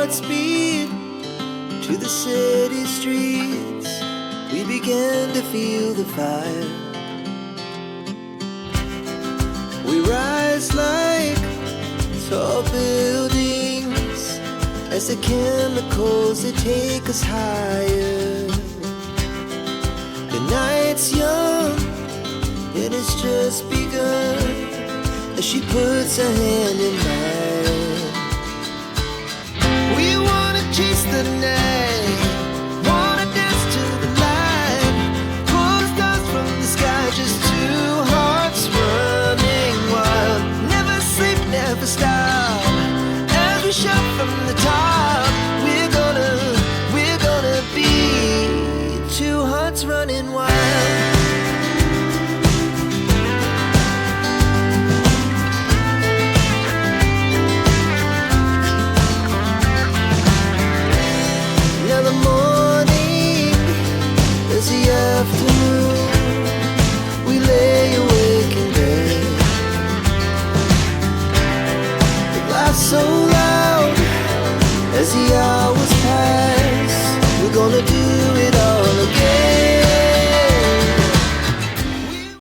Godspeed to the city streets. We began to feel the fire. We rise like tall buildings as the chemicals that take us higher. The night's young and it's just begun as she puts her hand in mine.